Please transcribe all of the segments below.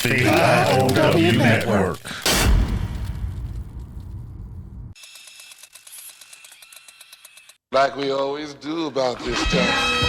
The IOW Network. Like we always do about this time.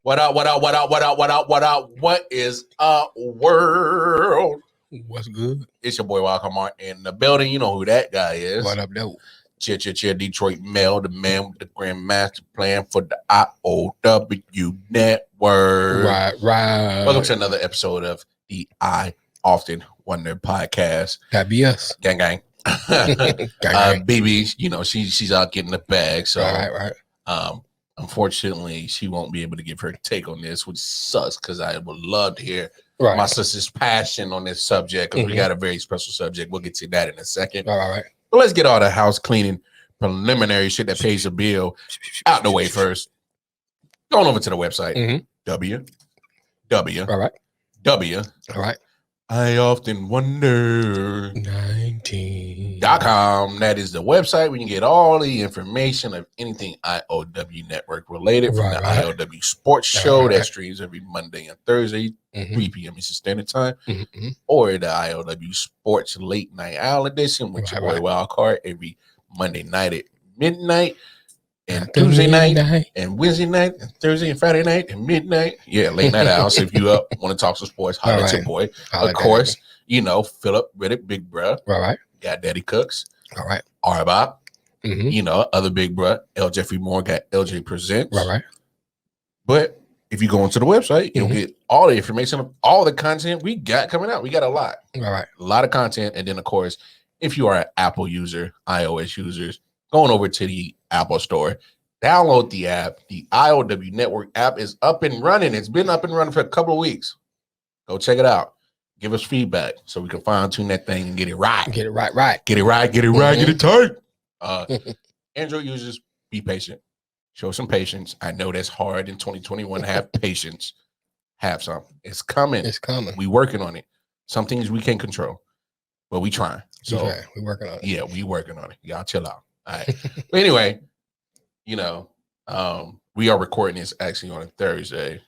What up, what up, what up, what up, what up, what up? What is up, world? What's good? It's your boy Wildcard Martin in the building. You know who that guy is. What up, though? Cheer, Detroit Mel, the man with the grandmaster plan for the IOW Network. Right. Welcome to another episode of the I Often Wonder podcast. That be us. Gang. Gang. BB, you know, she's out getting the bag. So, Right. Unfortunately, she won't be able to give her take on this, which sucks because I would love to hear Right. my sister's passion on this subject because we got a very special subject. We'll get to that in a second. Right. But let's get all the house cleaning preliminary shit that pays the bill out the way first. Going over to the website, All right. I often wonder 19.com. That is the website where you can get all the information of anything IOW Network related from the IOW Sports Show that streams every Monday and Thursday, 3 p.m. Eastern Standard Time, or the IOW Sports Late Night Owl Edition with your boy Wildcard every Monday night at midnight, and Tuesday night, and Wednesday night, and Thursday and Friday night, and midnight. Yeah, late night owl. So if you up, want to talk some sports, holler at your boy. Of course, you know, Philip Riddick, Big Bruh. Right. Got Daddy Cooks. All right. Arbop. You know, other Big Bruh. L. Jeffrey Moore got LJ Presents. Right. But if you go onto the website, you'll get all the information of all the content we got coming out. We got a lot. All right. A lot of content. And then, of course, if you are an Apple user, iOS users, going over to the Apple Store, download the app. The IOW Network app is up and running. It's been up and running for a couple of weeks. Go check it out. Give us feedback so we can fine tune that thing and get it right. Get it right. Get it tight. Android users, be patient. Show some patience. I know that's hard in 2021 to have patience. Have some. It's coming. We working on it. Some things we can't control, but we trying. So we working on it. Yeah, we working on it. Y'all chill out. All right. But anyway, you know, we are recording this actually on a Thursday.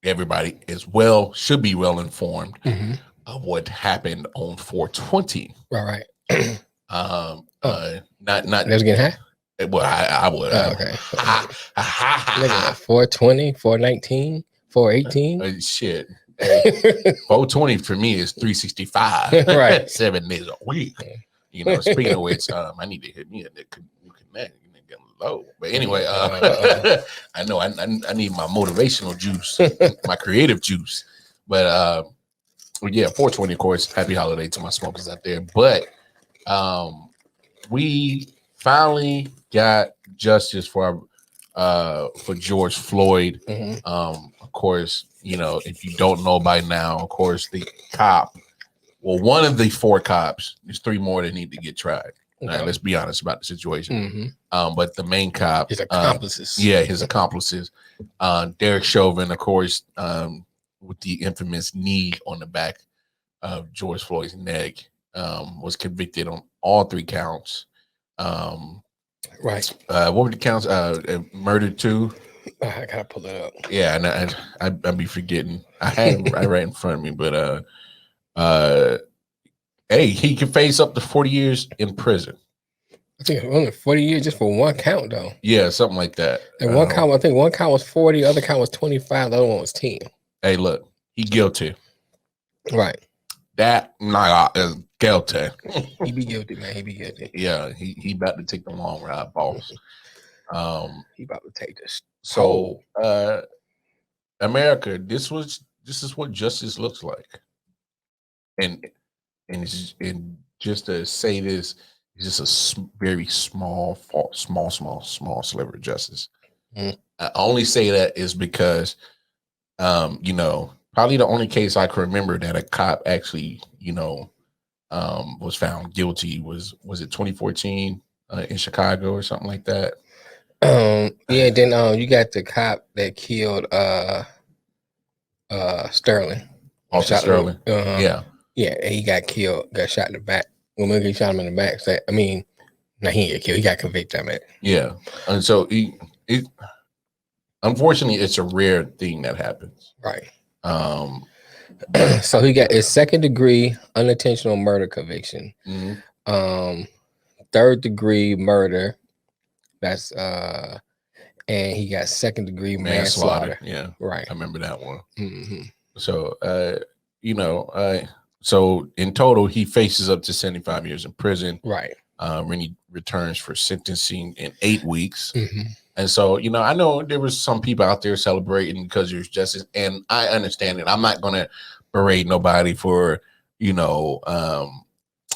Everybody should be well informed of what happened on 420. Right. Not They was getting high? Well, I would. Okay. 420, 419, 418. Shit. 420 for me is 365. Right. 7 days a week. You know, speaking of which, I need to hit me a new connect. Get low. But anyway, I know I need my motivational juice, my creative juice. But yeah, 420, of course. Happy holiday to my smokers out there. But we finally got justice for George Floyd. Of course, you know, if you don't know by now, of course, the cop, well, one of the 4 cops, there's 3 more that need to get tried. Let's be honest about the situation. But the main cop, his accomplices. His accomplices. Derek Chauvin, of course, with the infamous knee on the back of George Floyd's neck, was convicted on all 3 counts. Right. What were the counts? Murder 2. I gotta pull it up. Yeah, and I'd be forgetting. I had it right in front of me, but hey, he can face up to 40 years in prison. I think only 40 years just for 1 count, though. Yeah, something like that. And 1 count, I think 1 count was 40, the other count was 25, the other one was 10. Hey, look, he guilty. Right. That is guilty. He be guilty, man. He be guilty. Yeah, he about to take the long ride, boss. He about to take this. So America, this is what justice looks like. And just to say this, it's just a very small sliver of justice. Mm. I only say that is because, probably the only case I can remember that a cop actually, was found guilty was it 2014 in Chicago or something like that. Yeah. Then you got the cop that killed Sterling. Officer Sterling. Yeah. And he got killed. Got shot in the back. When he shot him in the back, he didn't get killed. He got convicted. Yeah, and so unfortunately, it's a rare thing that happens. Right. But, so he got his 2nd degree unintentional murder conviction. Mm-hmm. 3rd degree murder. That's and he got 2nd degree manslaughter. Yeah, right. I remember that one. Mm-hmm. So, so in total, he faces up to 75 years in prison. Right. When he returns for sentencing in 8 weeks. Mm-hmm. And so, I know there was some people out there celebrating because there's justice, and I understand it. I'm not going to berate nobody for,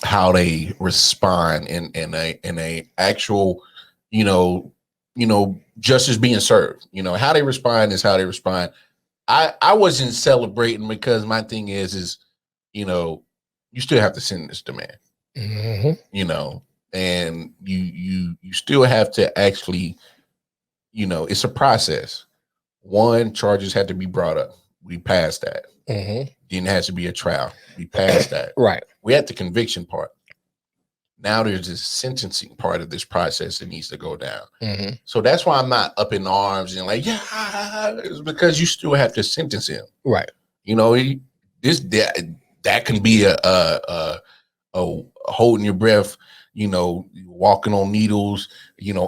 how they respond in a actual, justice being served. How they respond is how they respond. I wasn't celebrating because my thing is, you still have to send this to man. Mm-hmm. And you still have to actually, it's a process. One, charges had to be brought up. We passed that. Mm-hmm. Then it has to be a trial. We passed that. Right. We had the conviction part. Now there's this sentencing part of this process that needs to go down. Mm-hmm. So that's why I'm not up in arms and like, it's because you still have to sentence him. Right. That can be a holding your breath, walking on needles,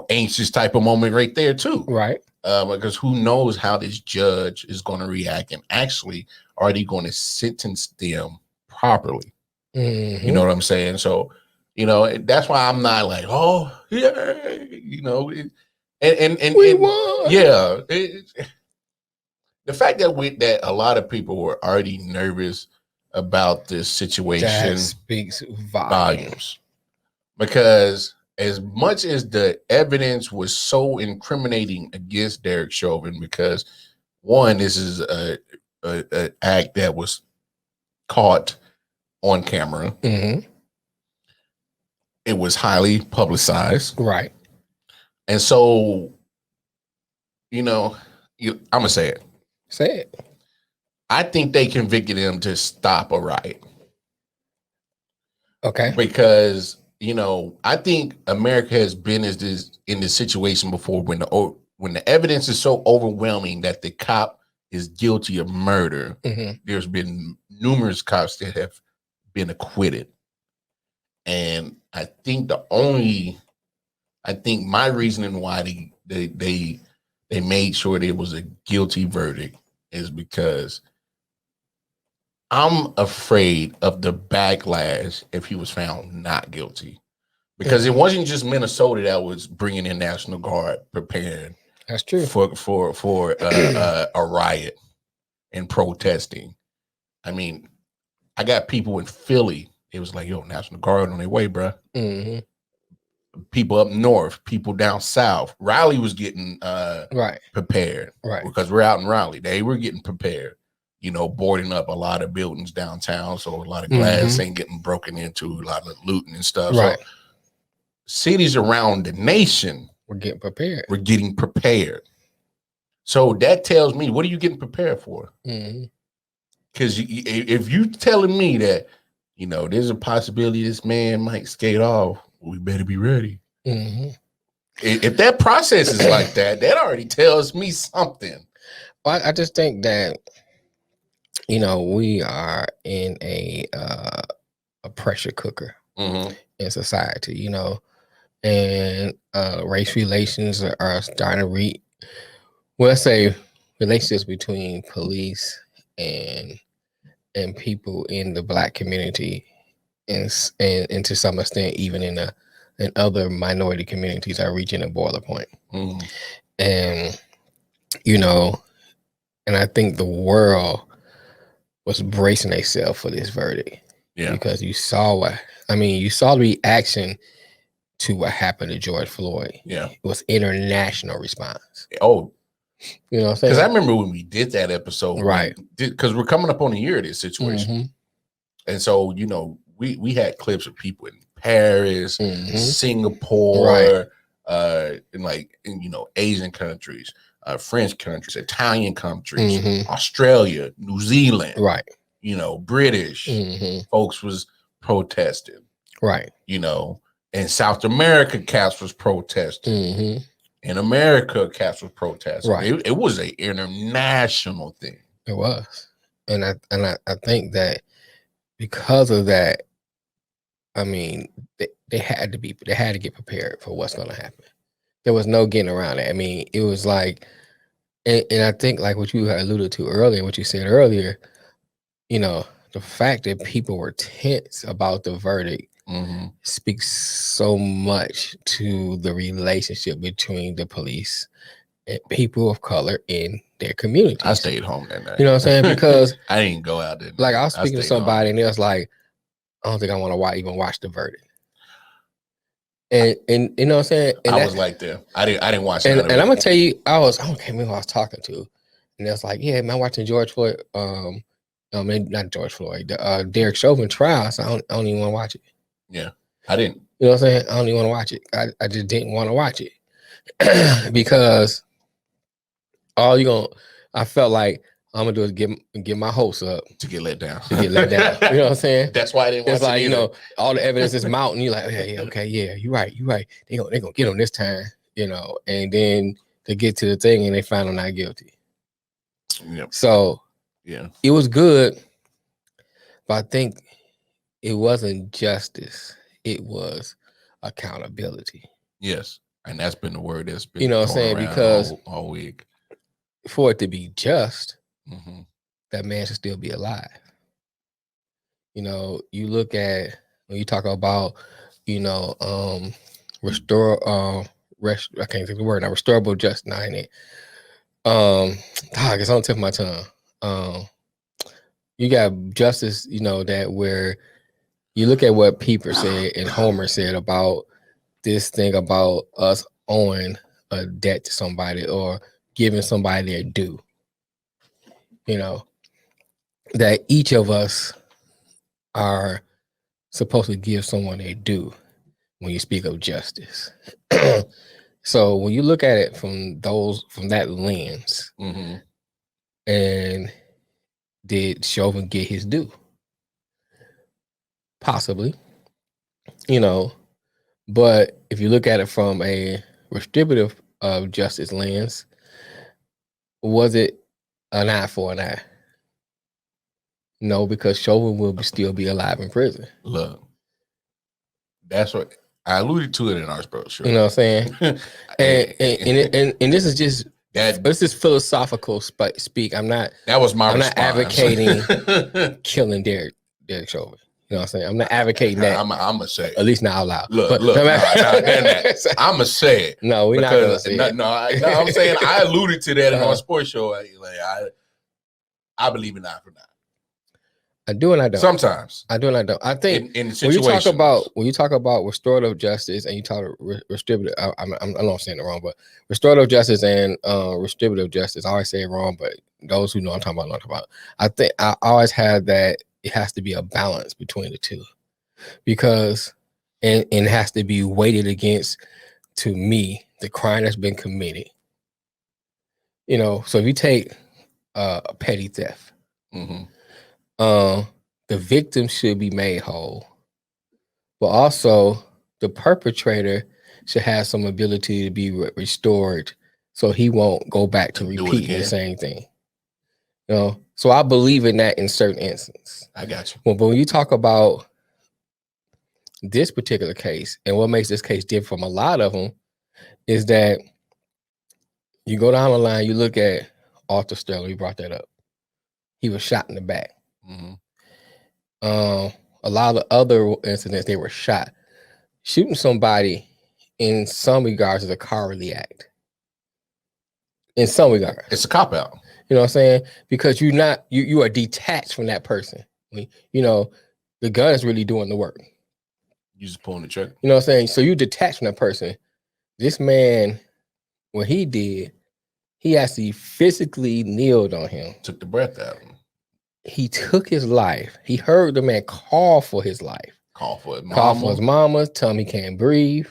anxious type of moment right there too. Right. Because who knows how this judge is going to react, and actually, are they going to sentence them properly? Mm-hmm. You know what I'm saying? So, that's why I'm not like, oh yeah, and we won. Yeah. The fact that a lot of people were already nervous about this situation that speaks volumes. Because as much as the evidence was so incriminating against Derek Chauvin, because one, this is a act that was caught on camera. Mm-hmm. It was highly publicized. Right. And so, I'm gonna say it. Say it. I think they convicted him to stop a riot. Okay. Because I think America has been in this situation before when the evidence is so overwhelming that the cop is guilty of murder. Mm-hmm. There's been numerous cops that have been acquitted, and I think my reasoning why they made sure there was a guilty verdict is because I'm afraid of the backlash if he was found not guilty, because it wasn't just Minnesota that was bringing in National Guard preparing. That's true. For a riot and protesting. I mean, I got people in Philly. It was like, yo, National Guard on their way, bro. Mm-hmm. People up north, people down south. Raleigh was getting prepared, right? Because we're out in Raleigh. They were getting prepared. Boarding up a lot of buildings downtown, so a lot of glass ain't getting broken into, a lot of looting and stuff. Right. So cities around the nation we're getting prepared. We're getting prepared. So that tells me, what are you getting prepared for? Because if you telling me that, there's a possibility this man might skate off, we better be ready. Mm-hmm. If that process is like that, that already tells me something. Well, I just think that, we are in a pressure cooker in society, and race relations are starting to reach. Well, let's say relationships between police and people in the Black community, and to some extent even in the and other minority communities are reaching a boiler point. Mm-hmm. And, you know, and I think the world was bracing themselves for this verdict. Yeah. Because you saw the reaction to what happened to George Floyd. Yeah. It was international response. Oh, you know what I'm saying? Because I remember when we did that episode, right? Because we're coming up on a year of this situation, Mm-hmm. and so we had clips of people in Paris, Mm-hmm. Singapore, in Asian countries, French countries, Italian countries, Mm-hmm. Australia, New Zealand, right? British folks was protesting, right? In South America, cats was protesting. In America, cats was protesting. Right. It was an international thing. It was, and I think that because of that, I mean, they had to get prepared for what's going to happen. There was no getting around it. I mean, it was like, and I think like what you alluded to earlier, what you said earlier, the fact that people were tense about the verdict speaks so much to the relationship between the police and people of color in their communities. I stayed home that night. You know what I'm saying? Because I didn't go out there. Like I was speaking to somebody and it was like, I don't think I want to even watch the verdict. And you know what I'm saying? And I was like that. I didn't watch it. And I'm gonna tell you, I don't remember who I was talking to. And it was like, yeah, man, I'm watching George Floyd, not George Floyd, the Derek Chauvin trial. So I don't even want to watch it. Yeah. I didn't. You know what I'm saying? I don't even want to watch it. I just didn't want to watch it. Because I felt like I'm gonna do is get my hopes up to get let down. You know what I'm saying? That's why I didn't watch it. It's like, all the evidence is mounting. You're like, yeah, you're right. They gonna get on this time, and then they get to the thing and they find them not guilty. Yep. So yeah, it was good, but I think it wasn't justice. It was accountability. Yes, and that's been the word that's been. You know what I'm saying? Because all week, for it to be just, that man should still be alive. You look at when you talk about, restore, I can't think of the word now. Restorable justice, not in it. It's on the tip of my tongue. You got justice, that where you look at what Pieper said and Homer said about this thing about us owing a debt to somebody or giving somebody their due. That each of us are supposed to give someone their due when you speak of justice. So when you look at it from that lens, and did Chauvin get his due? Possibly, but if you look at it from a retributive justice lens, was it an eye for an eye? No, because Chauvin will still be alive in prison. Look, that's what I alluded to it in our show. You know what I'm saying? and this is just this is philosophical speak. I'm not. That was my. I'm response. not advocating killing Derek Chauvin. You know what I'm saying? I'm not advocating that. I'm gonna say it. At least not out loud. Look. I'm gonna say it. No, we're not gonna say it. No, I'm saying I alluded to that in our sports show. I believe in eye for eye. I do and I don't. Sometimes I do and I don't. I think in when you talk about restorative justice and you talk retributive, I know I'm saying it wrong, but restorative justice and retributive justice, I always say it wrong, but those who know I'm talking about, I think I always had that it has to be a balance between the two, because and it has to be weighted against, to me, the crime that's been committed. So if you take a petty theft. The victim should be made whole, but also the perpetrator should have some ability to be restored, so he won't go back to repeating the same thing. So I believe in that in certain instances. I got you. But when you talk about this particular case, and what makes this case different from a lot of them, is that you go down the line, you look at Arthur Sterling. We brought that up. He was shot in the back. A lot of other incidents, they were shot. shooting somebody in some regards is a cowardly act. In some regards, it's a cop out. You know what I'm saying? Because you are detached from that person. You know, the gun is really doing the work. You just pulling the trigger. You know what I'm saying? So you detach from that person. This man, what he did, he actually physically kneeled on him. Took the breath out of him. He took his life. He heard the man call for his life. Call for his mama. Call for his mama. Tell him he can't breathe.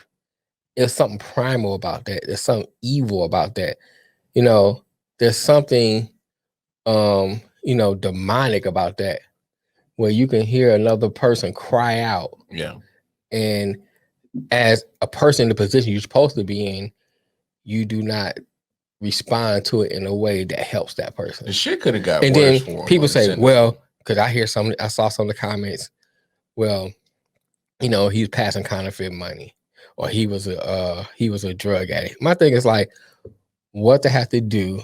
There's something primal about that. There's something evil about that. You know, there's something, you know, demonic about that, where you can hear another person cry out. Yeah. And as a person in the position you're supposed to be in, you do not respond to it in a way that helps that person. The shit could have got and worse then for him. People say, well, because I saw some of the comments, well, you know, he's passing counterfeit money, or he was a drug addict. My thing is like, what to have to do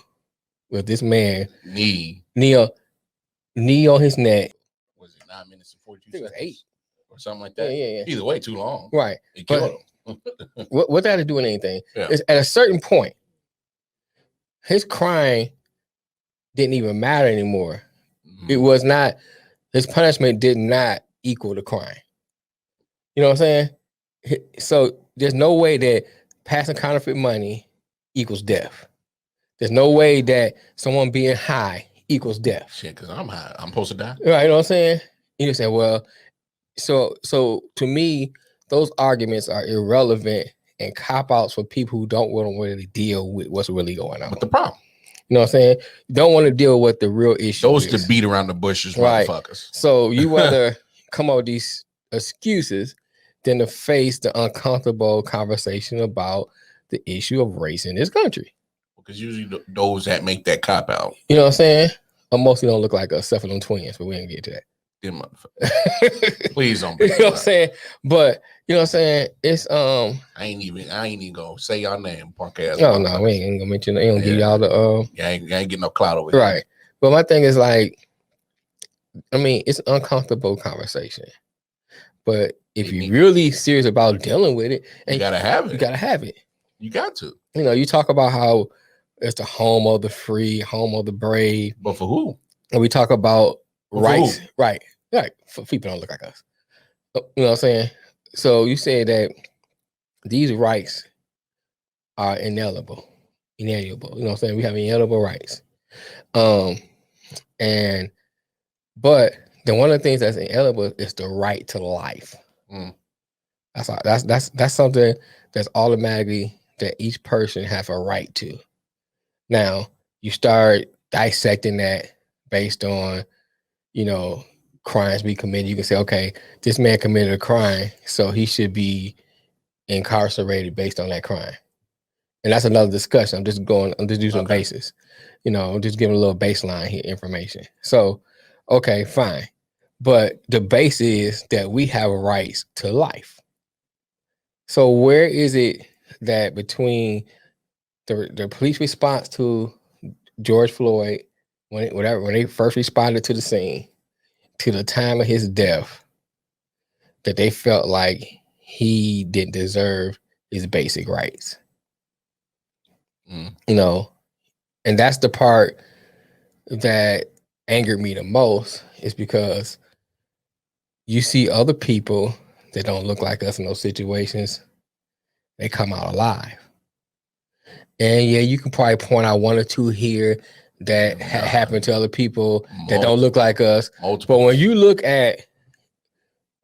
with this man knee on his neck? Was it 9 minutes and 42 seconds? It was 8 or something like that. Yeah. Either way, too long. Right. It killed him. what that had to do with anything? Yeah. It's, at a certain point, his crime didn't even matter anymore. It was not, his punishment did not equal the crime. You know what I'm saying? So there's no way that passing counterfeit money equals death. There's no way that someone being high equals death. Shit, because I'm high. I'm supposed to die. Right, you know what I'm saying? You say, well, so to me, those arguments are irrelevant and cop-outs for people who don't want to really deal with what's really going on. But the problem. You know what I'm saying? You don't want to deal with the real issue. Those to beat around the bushes, right. Motherfuckers. So you rather come up with these excuses than to face the uncomfortable conversation about the issue of race in this country. Because usually those that make that cop out. You know what I'm saying? Most don't look like us, except for them twins, but we ain't get to that. Them motherfuckers. Please don't. You know what I'm saying? But you know what I'm saying? It's I ain't even gonna say y'all name, punk ass. No, we ain't gonna mention. They don't give y'all the I ain't getting no clout over here. Right. But my thing is like, I mean, it's an uncomfortable conversation. But if you're really serious about dealing with it, and you gotta have it. You gotta have it. You got to. You know, you talk about how it's the home of the free, home of the brave. But for who? And we talk about rights. Right. For people don't look like us. You know what I'm saying? So you say that these rights are inalienable. You know what I'm saying? We have inalienable rights. But then one of the things that's inalienable is the right to life. That's something that's automatically that each person have a right to. Now you start dissecting that based on, you know, crimes be committed. You can say, okay, this man committed a crime, so he should be incarcerated based on that crime. And that's another discussion. I'm just using some basis. You know, I'm just giving a little baseline here information. So, okay, fine. But the base is that we have rights to life. So where is it that between the police response to George Floyd, when they first responded to the scene, to the time of his death, that they felt like he didn't deserve his basic rights? You know, and that's the part that angered me the most, is because you see other people that don't look like us in those situations, they come out alive. And yeah, you can probably point out one or two here that happened to other people that don't look like us. But when you look at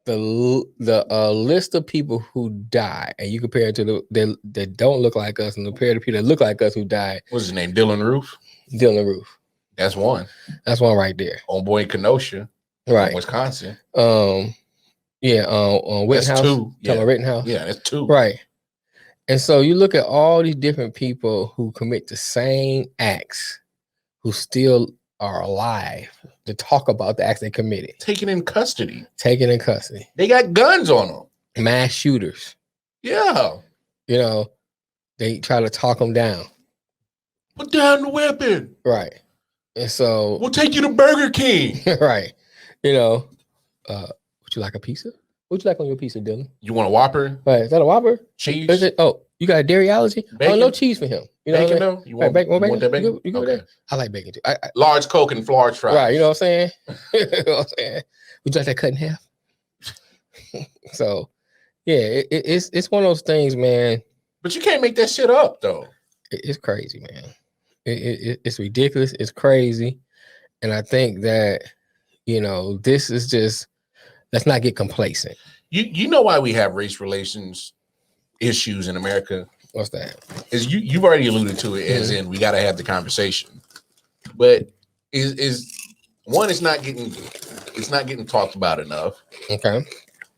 the list of people who died, and you compare it to that don't look like us, and compare to people that look like us who died. What's his name? Dylan Roof. That's one. That's one right there. Homeboy in Kenosha, right? Wisconsin. On Rittenhouse. That's 2. Yeah. Rittenhouse. Yeah, that's 2. Right. And so you look at all these different people who commit the same acts, who still are alive to talk about the acts they committed. Taken in custody. They got guns on them. Mass shooters. Yeah. You know, they try to talk them down. Put down the weapon. Right. And so we'll take you to Burger King. Right. You know, would you like a pizza? What you like on your pizza, Dylan? You want a Whopper? Right, is that a Whopper? Cheese? Is it? Oh, you got a dairy allergy? Bacon? Oh, no cheese for him. You know Bacon what I mean? though? You Right, want, bacon, you want that bacon? You good with Okay. that? I like bacon too. Large Coke and large fries. Right, you know what I'm saying? You know what I'm saying? Would you like that cut in half? So, yeah, it's one of those things, man. But you can't make that shit up though. It's crazy, man. It's ridiculous. It's crazy. And I think that, this is just, let's not get complacent. You know why we have race relations issues in America? What's that? Is you've already alluded to it, as in we got to have the conversation. But is one, it's not getting talked about enough. Okay.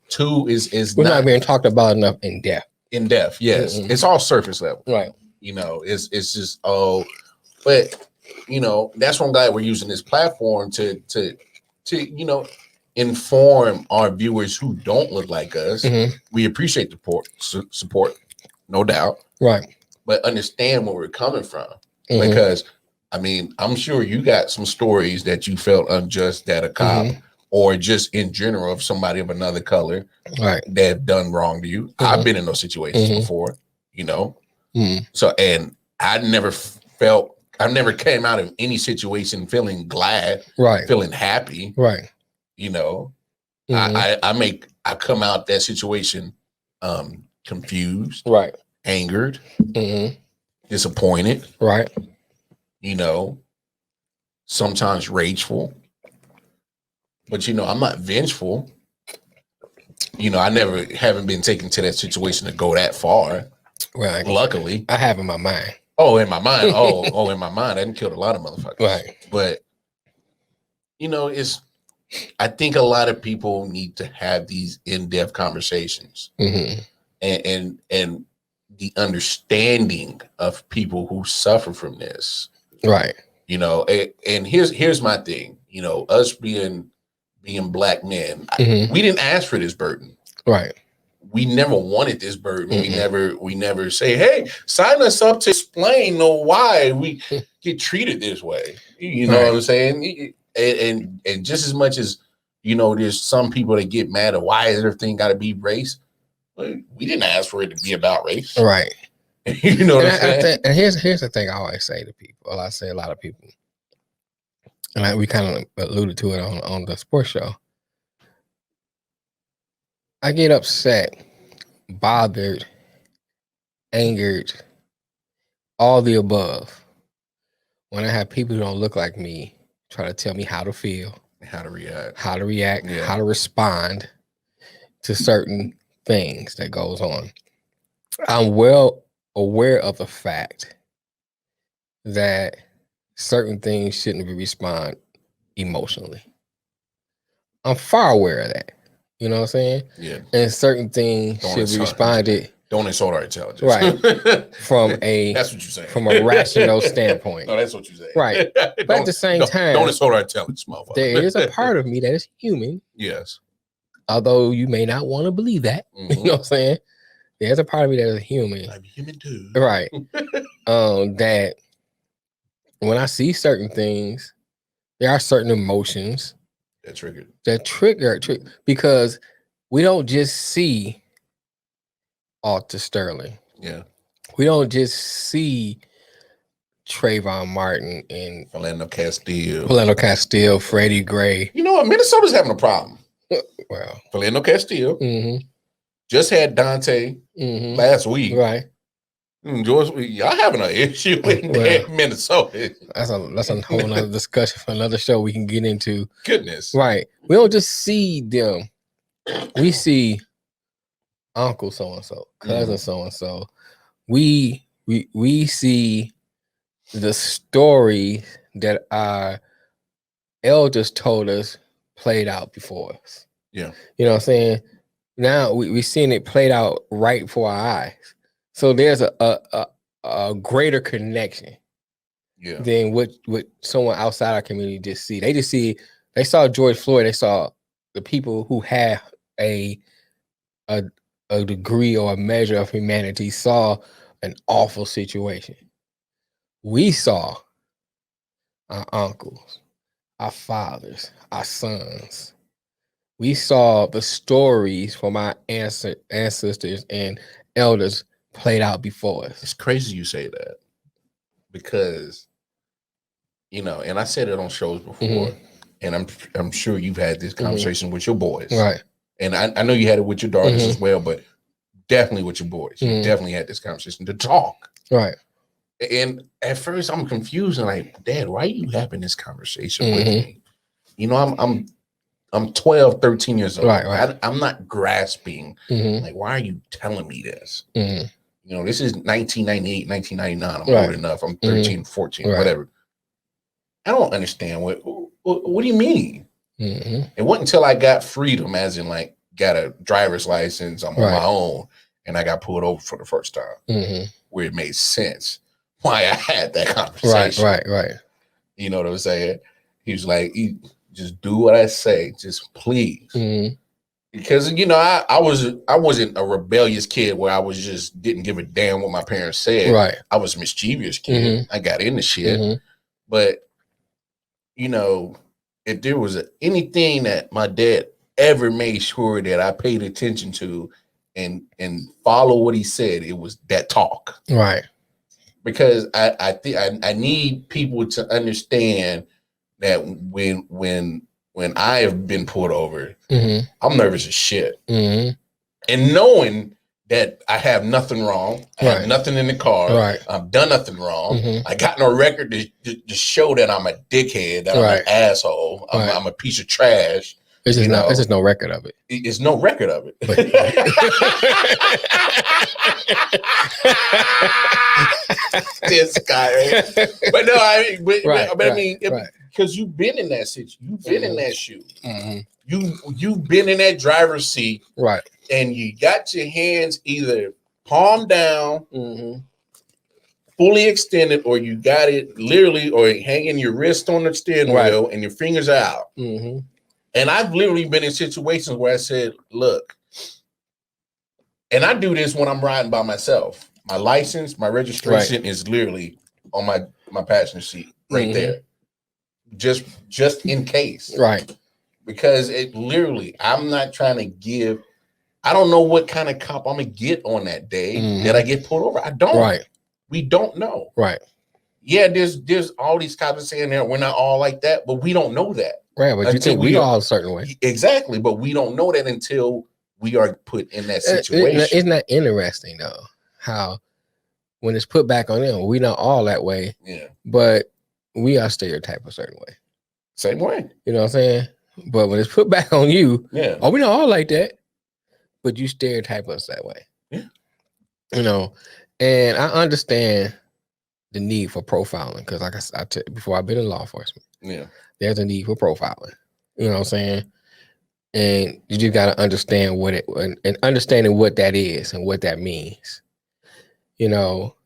Two is we're not being talked about enough in depth. In depth, yes. It's all surface level. Right. It's just but that's why I'm glad we're using this platform to inform our viewers who don't look like us. We appreciate the support, no doubt. Right. But understand where we're coming from. Because I'm sure you got some stories that you felt unjust that a cop or just in general of somebody of another color that have done wrong to you. I've been in those situations before, So, and I never came out of any situation feeling glad, feeling happy. Right. I come out that situation confused, angered, disappointed, sometimes rageful. But I'm not vengeful. I haven't been taken to that situation to go that far. Right. Luckily. I have in my mind. Oh, in my mind. In my mind. I didn't kill a lot of motherfuckers. Right. But I think a lot of people need to have these in-depth conversations. And the understanding of people who suffer from this. Right. And here's my thing. Us being Black men, we didn't ask for this burden. Right. We never wanted this burden. We never say, hey, sign us up to explain why we get treated this way. You know what I'm saying? And just as much as there's some people that get mad at why is everything got to be race. We didn't ask for it to be about race. Right. You know what I'm saying? And here's the thing I always say to people. Well, I say a lot of people, and we kind of alluded to it on the sports show. I get upset, bothered, angered, all the above when I have people who don't look like me try to tell me how to feel, how to react, how to respond to certain things that goes on. I'm well aware of the fact that certain things shouldn't be respond emotionally. I'm far aware of that. You know what I'm saying? Yeah. And certain things should be responded. Don't insult our intelligence. Right. That's what you're saying. From a rational standpoint. No, that's what you're saying. Right. But at the same time, don't insult our intelligence, motherfucker. There is a part of me that is human. Yes. Although you may not want to believe that. You know what I'm saying? There's a part of me that is human. I'm human too. Right. That when I see certain things, there are certain emotions that trigger because we don't just see Alta Sterling. Yeah. We don't just see Trayvon Martin and Philando Castile, Freddie Gray. You know what? Minnesota's having a problem. Well, Philando Castile just had Dante last week. Right. George, y'all having an issue with Minnesota. That's a whole other discussion for another show we can get into. Goodness. Right. We don't just see them. We see uncle so-and-so, cousin so-and-so. We see the story that our elders told us played out before us. Yeah. You know what I'm saying? Now we've seen it played out right before our eyes. So there's a greater connection than what someone outside our community just see. They saw George Floyd, they saw the people who had a degree or a measure of humanity saw an awful situation. We saw our uncles, our fathers, our sons we saw the stories from our ancestors and elders played out before us. It's crazy you say that because, you know, and I said it on shows before, and I'm sure you've had this conversation with your boys, right? And I know you had it with your daughters as well, but definitely with your boys, you definitely had this conversation to talk, right? And at first, I'm confused and like, Dad, why are you having this conversation with me? You know, I'm 12, 13 years old. Right. I'm not grasping. Like, why are you telling me this? You know, this is 1998, 1999. I'm old enough. I'm 13, 14, whatever. I don't understand. What do you mean? It wasn't until I got freedom, as in like got a driver's license, I'm on my own, and I got pulled over for the first time, where it made sense why I had that conversation. Right. You know what I'm saying? He was like, just do what I say, just please. Because, you know, I wasn't a rebellious kid where I was just didn't give a damn what my parents said. Right. I was a mischievous kid. I got into shit. But, you know, if there was anything that my dad ever made sure that I paid attention to and follow what he said, it was that talk. Right. Because I need people to understand that when I have been pulled over, I'm nervous as shit. And knowing that I have nothing wrong, I have nothing in the car, I've done nothing wrong, I got no record to show that I'm a dickhead, that I'm an asshole, I'm a piece of trash. There's just no record of it. It's no record of it. This guy, right? But no, I mean, because you've been in that situation, you've been in that shoe, you've been in that driver's seat, right? And you got your hands either palm down, fully extended, or you got it literally, or hanging your wrist on the steering wheel, and your fingers out. And I've literally been in situations where I said, look, and I do this when I'm riding by myself. My license, my registration is literally on my passenger seat right there. Just in case. Right. Because it literally, I'm not trying to give, I don't know what kind of cop I'm going to get on that day that I get pulled over. I don't. Right. We don't know. Right. Yeah, there's all these cops saying that we're not all like that, but we don't know that. Right, but you think we are all a certain way. Exactly, but we don't know that until we are put in that situation. Isn't that interesting, though? How when it's put back on them, we're not all that way. Yeah. But we are stereotyped a certain way. Same way. You know what I'm saying? But when it's put back on you, oh, we not all like that. But you stereotype us that way. Yeah. You know, and I understand the need for profiling because, like I said before, I've been in law enforcement. Yeah. There's a need for profiling. You know what I'm saying? And you just got to understand what it and understanding what that is and what that means. You know,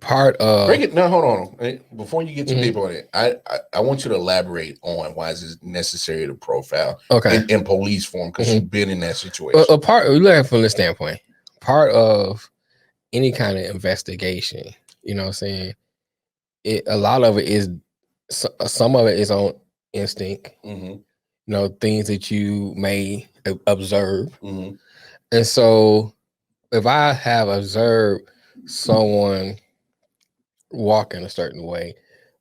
part of break it. No, hold on. Before you get too deep on it, I want you to elaborate on why is it necessary to profile in police form because you've been in that situation. A part we look at it from this standpoint. Part of any kind of investigation, you know what I'm saying? A lot of it is some of it is on instinct, you know, things that you may observe. And so if I have observed someone walking a certain way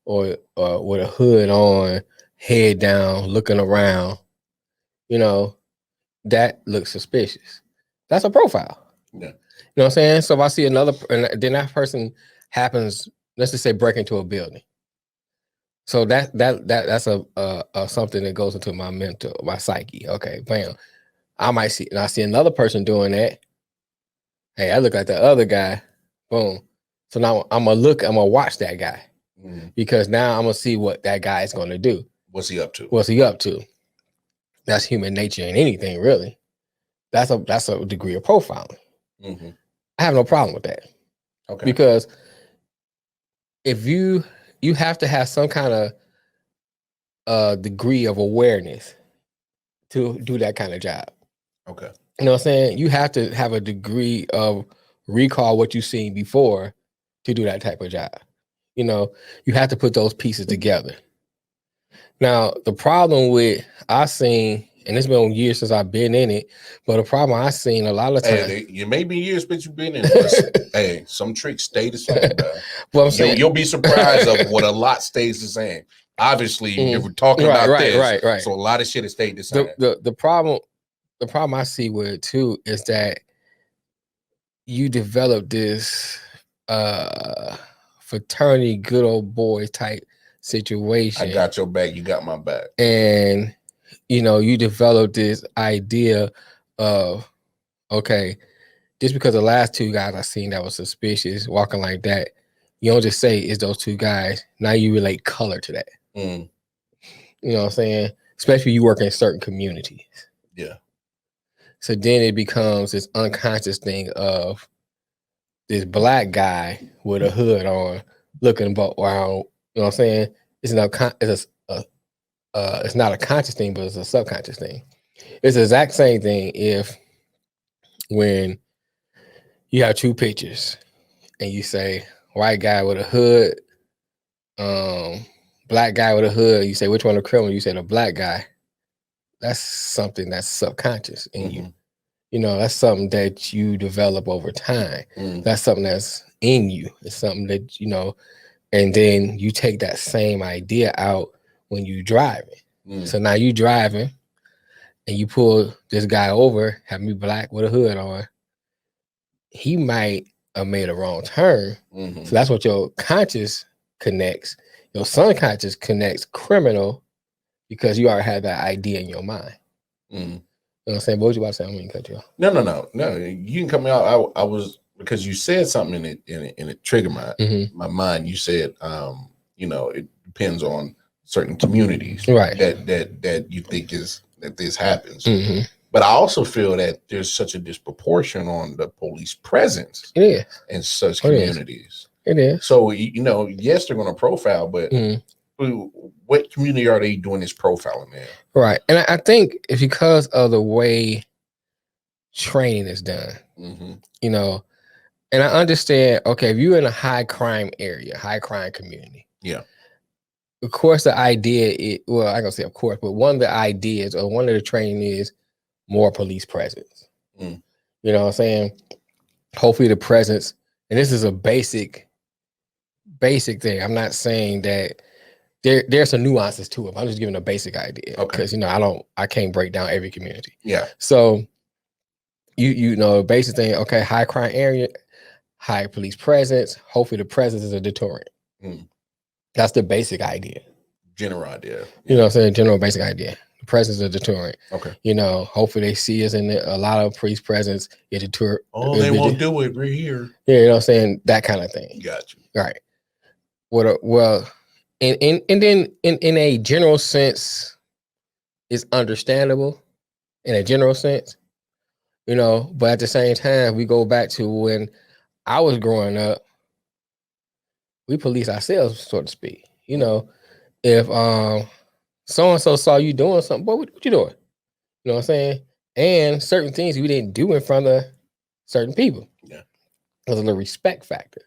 or with a hood on, head down, looking around, you know, that looks suspicious. That's a profile. Yeah. You know what I'm saying? So if I see another, and then that person happens, let's just say break into a building. So that's a something that goes into my mental, my psyche. Okay, bam. I might see, and I see another person doing that. Hey, I look like the other guy. Boom. So now I'm gonna watch that guy because now I'm gonna see what that guy is gonna do. What's he up to? What's he up to? That's human nature in anything, really. That's a degree of profiling. I have no problem with that. Okay. Because if you have to have some kind of degree of awareness to do that kind of job. Okay. You know what I'm saying? You have to have a degree of recall what you've seen before to do that type of job. You know, you have to put those pieces together. Now, the problem with I've seen and it's been years since I've been in it. But the problem I've seen a lot of times, you may be years, but you've been in it. But hey, some tricks stay the same, bro. Well, I'm saying You'll be surprised of what a lot stays the same. Obviously, if we're talking about this, right. So a lot of shit has stayed the same. The problem I see with it too is that you develop this fraternity, good old boy type situation. I got your back, you got my back. And you develop this idea of, okay, just because the last two guys I seen that was suspicious walking like that, you don't just say it's those two guys. Now you relate color to that. You know what I'm saying? Especially you work in certain communities. Yeah. So then it becomes this unconscious thing of this black guy with a hood on looking around. You know what I'm saying? It's not a conscious thing, but it's a subconscious thing. It's the exact same thing when you have two pictures and you say white guy with a hood, black guy with a hood. You say which one the criminal? You say the black guy. That's something that's subconscious in you. That's something that you develop over time. That's something that's in you. It's something that and then you take that same idea out when you driving. So now you driving and you pull this guy over, have me black with a hood on. He might have made a wrong turn. So that's what your conscious connects. Your subconscious connects criminal because you already have that idea in your mind. You know what I'm saying? What was you about to say? I'm going to cut you off. No. You can come out. I was because you said something in it triggered my mind. You said, it depends on certain communities, right? That you think that this happens. But I also feel that there's such a disproportion on the police presence in such communities. It is. So yes, they're going to profile, but what community are they doing this profiling in? Right, and I think it's because of the way training is done. And I understand. Okay, if you're in a high crime area, high crime community, of course the idea is, well, I'm gonna say of course, but one of the ideas or one of the training is more police presence. You know what I'm saying? Hopefully the presence, and this is a basic thing. I'm not saying that there's some nuances to it. I'm just giving a basic idea because I can't break down every community. Yeah. So the basic thing. Okay, high crime area, high police presence. Hopefully the presence is a deterrent. That's the basic idea. General idea. You know what I'm saying? General basic idea. The presence is a deterrent. Okay. Hopefully they see us in a lot of police presence. It deter. Oh, they won't do it. We're here. Yeah, you know what I'm saying? That kind of thing. Got you. Right. Well, and then in a general sense, it's understandable in a general sense, but at the same time, we go back to when I was growing up, we police ourselves, so to speak. If so-and-so saw you doing something, boy, what you doing? You know what I'm saying? And certain things we didn't do in front of certain people. Yeah. There's a little respect factor.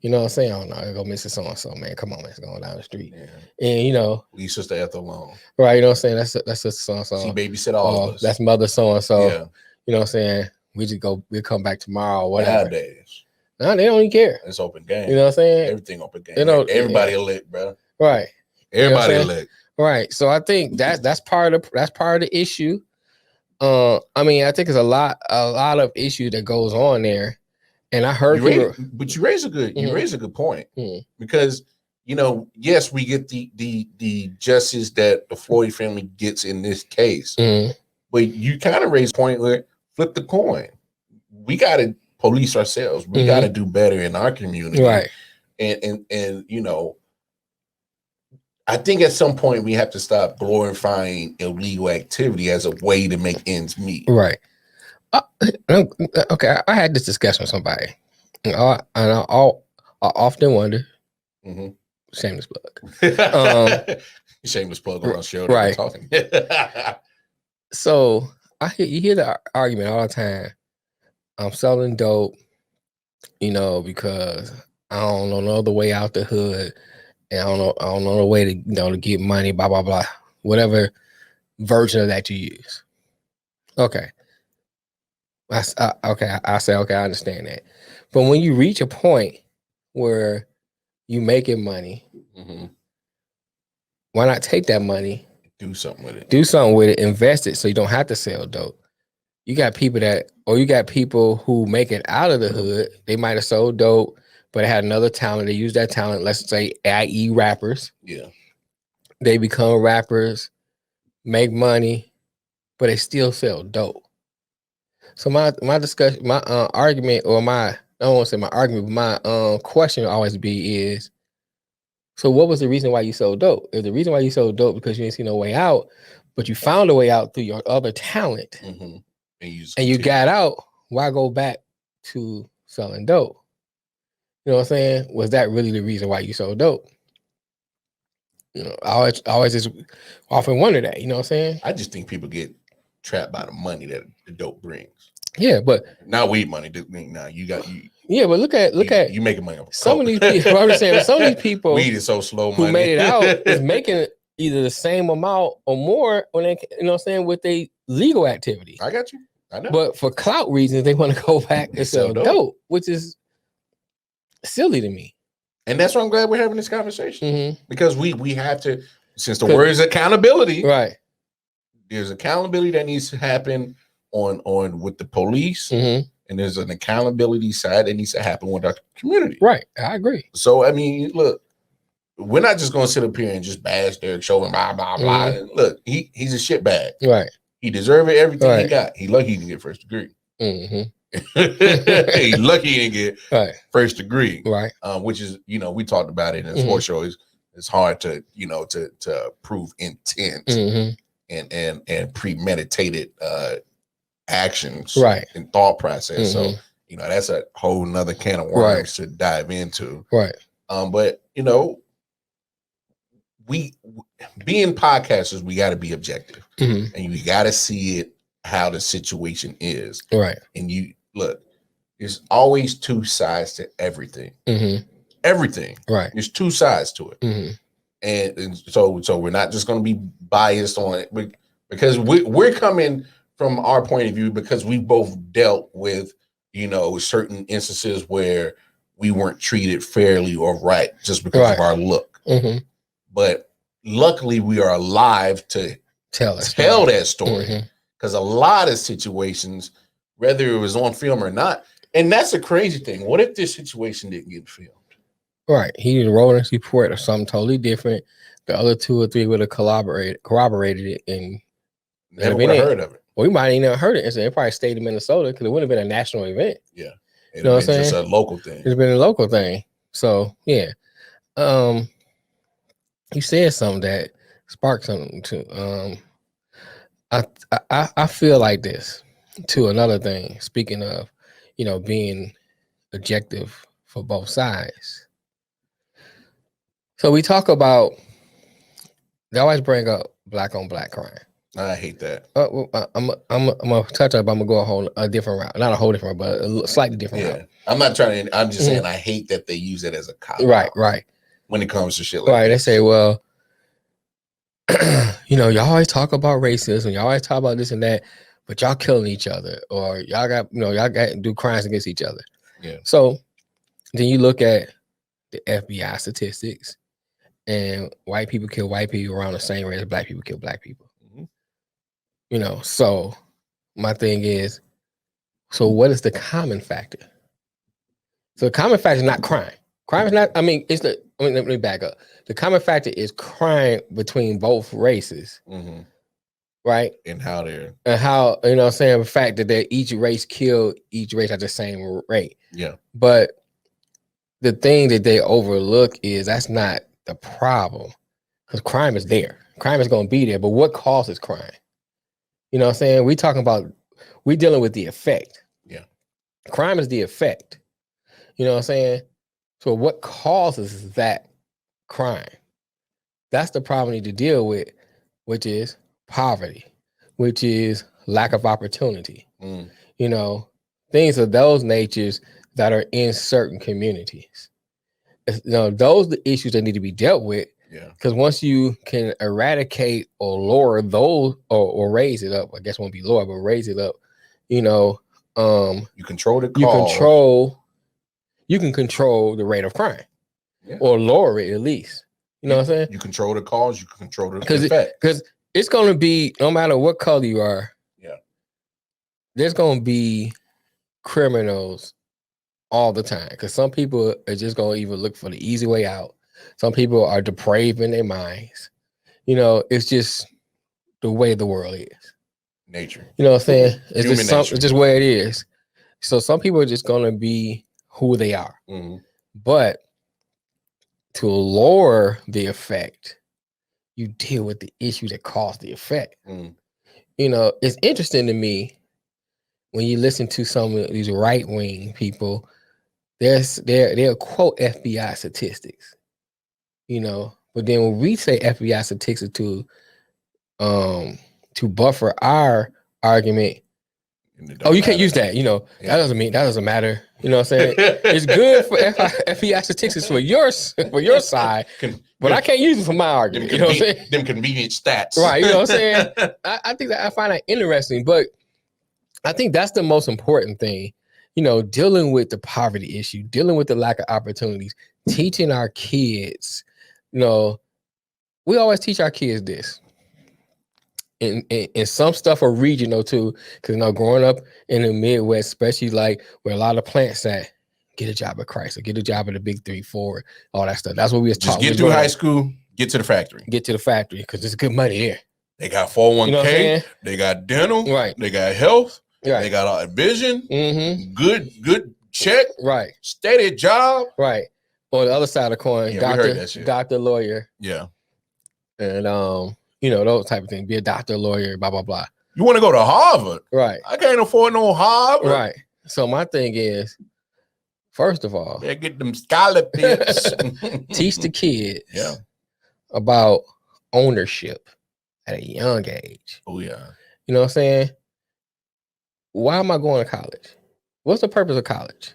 You know what I'm saying? Oh no, I go Mrs. So-and-so, man. Come on, man. It's going down the street. Yeah. And leave Sister Ethel alone. Right, you know what I'm saying? That's Sister So-and-so. She babysit all of us. That's Mother So-and-so. Yeah. You know what I'm saying? We'll come back tomorrow or whatever. Nowadays. No, they don't even care. It's open game. You know what I'm saying? Everything open game. Everybody elect, bro. Right. Everybody elect. Right. So I think that's part of the issue. I think it's a lot of issue that goes on there. And I heard but you raise a good point. Because yes, we get the justice that the Floyd family gets in this case. But you kind of raise a point where flip the coin. We gotta police ourselves. We gotta do better in our community. Right. And I think at some point we have to stop glorifying illegal activity as a way to make ends meet. Right. Okay, I had this discussion with somebody, and I often wonder. Shameless plug. Shameless plug on our show. Right. Talking. So you hear the argument all the time. I'm selling dope, because I don't know no other way out the hood, and I don't know the way to to get money. Blah blah blah, whatever version of that you use. Okay. I say, okay, I understand that. But when you reach a point where you making money, why not take that money, do something with it, invest it so you don't have to sell dope? You got people who make it out of the hood. They might have sold dope, but they had another talent. They use that talent, let's say, i.e. rappers. Yeah. They become rappers, make money, but they still sell dope. So my discussion, my argument, or I don't want to say my argument, but my question will always be is, so what was the reason why you sold dope? If the reason why you sold dope because you didn't see no way out, but you found a way out through your other talent, and you got out, why go back to selling dope? You know what I'm saying? Was that really the reason why you sold dope? You know, I always just often wonder that. You know what I'm saying? I just think people get trapped by the money that the dope brings. Yeah, but not weed money. Now you. Yeah, but look at you making money. Some of these people. I'm just saying, some of these people, weed is so slow. Who made it out is making either the same amount or more when they, you know what I'm saying, with their legal activity. I got you. I know. But for clout reasons, they want to go back and sell dope, which is silly to me. And that's why I'm glad we're having this conversation, because we have to, since the word is accountability, right? There's accountability that needs to happen on with the police, and there's an accountability side that needs to happen with our community. Right, I agree. So I mean, look, we're not just going to sit up here and just bash Derek Chauvin, blah blah blah. Look, he's a shitbag. Right. He deserved everything he got. He lucky he didn't get first degree. He lucky he didn't get first degree. Right. Which is, we talked about it in the sports show. It's hard to, to prove intent and premeditated actions and thought process. So, that's a whole nother can of worms to dive into. Right. But we being podcasters, we got to be objective, and you got to see it how the situation is. Right. And you look, there's always two sides to everything. Everything. Right. There's two sides to it. And so we're not just going to be biased on it, because we're coming from our point of view, because we both dealt with, certain instances where we weren't treated fairly or right just because of our look. But luckily we are alive to tell that story. Because a lot of situations, whether it was on film or not, and that's a crazy thing. What if this situation didn't get filmed? Right. He did a Rollins report or something totally different. The other two or three would have corroborated it, and never would have heard of it. Well, we might ain't never heard it. It probably stayed in Minnesota because it wouldn't have been a national event. Yeah. You know what I'm saying? Just a local thing. It's been a local thing. So yeah. You said something that sparked something too. I feel like this to another thing. Speaking of, being objective for both sides. So we talk about, they always bring up black on black crime. I hate that. I'm gonna touch on it, but I'm gonna go a different route. Not a whole different route, but a slightly different route. I'm not trying to, I'm just saying I hate that they use it as a cop. Right. When it comes to shit like this. They say, well, y'all always talk about racism, y'all always talk about this and that, but y'all killing each other, or y'all got to do crimes against each other. Yeah. So then you look at the FBI statistics, and white people kill white people around the same rate as black people kill black people. So my thing is, so what is the common factor? So the common factor is not crime. Crime is not, let me back up. The common factor is crime between both races. Right? And how they're... And how, the fact that each race killed each race at the same rate. Yeah. But the thing that they overlook is that's not the problem. Because crime is there. Crime is going to be there. But what causes crime? You know what I'm saying? We dealing with the effect. Yeah. Crime is the effect. You know what I'm saying? So what causes that crime? That's the problem we need to deal with, which is poverty, which is lack of opportunity. Things of those natures that are in certain communities. Those are the issues that need to be dealt with. Yeah. Because once you can eradicate or lower those or raise it up, I guess it won't be lower, but raise it up, you control the cause. You can control the rate of crime. Yeah. Or lower it at least. You know what I'm saying? You control the cause, you can control the effect. Because it's going to be, no matter what color you are, there's going to be criminals all the time. Because some people are just going to even look for the easy way out. Some people are depraved in their minds. It's just the way the world is. Nature. You know what I'm saying? It's just where it is. So some people are just going to be who they are. Mm-hmm. But to lower the effect, you deal with the issue that caused the effect. Mm. It's interesting to me when you listen to some of these right-wing people, they'll quote FBI statistics, but then when we say FBI statistics to buffer our argument, you can't use that, that doesn't matter. You know what I'm saying? It's good for FBI statistics for your side, but I can't use it for my argument. You know what I'm saying? Them convenient stats. Right. You know what I'm saying? I think that I find that interesting, but I think that's the most important thing, dealing with the poverty issue, dealing with the lack of opportunities, teaching our kids, we always teach our kids this. And some stuff are regional too, because growing up in the Midwest, especially like where a lot of plants at, get a job at Chrysler, get a job at the big 3, 4, all that stuff. That's what we was taught. Just get through high school, get to the factory. Get to the factory because there's good money there. They got 401k, they got dental, right? They got health, right? They got vision, good check, right? Steady job, right? On the other side of the coin, doctor, lawyer, and those type of things. Be a doctor, lawyer, blah blah blah. You want to go to Harvard, right? I can't afford no Harvard, right? So my thing is, first of all, they get them scholarships. Teach the kids, about ownership at a young age. Oh yeah. You know what I'm saying? Why am I going to college? What's the purpose of college?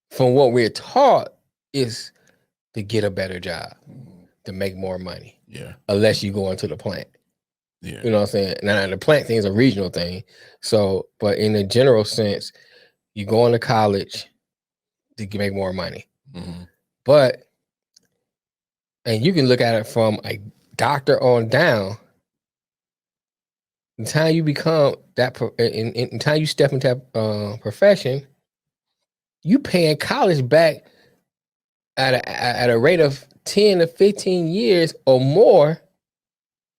From what we're taught is to get a better job, to make more money. Yeah. Unless you go into the plant. Yeah. You know what I'm saying? Now the plant thing is a regional thing. So, but in a general sense, you go into college to make more money. Mm-hmm. And you can look at it from a doctor on down. The time you become that, in time you step into that profession, you paying college back at a rate of 10 to 15 years or more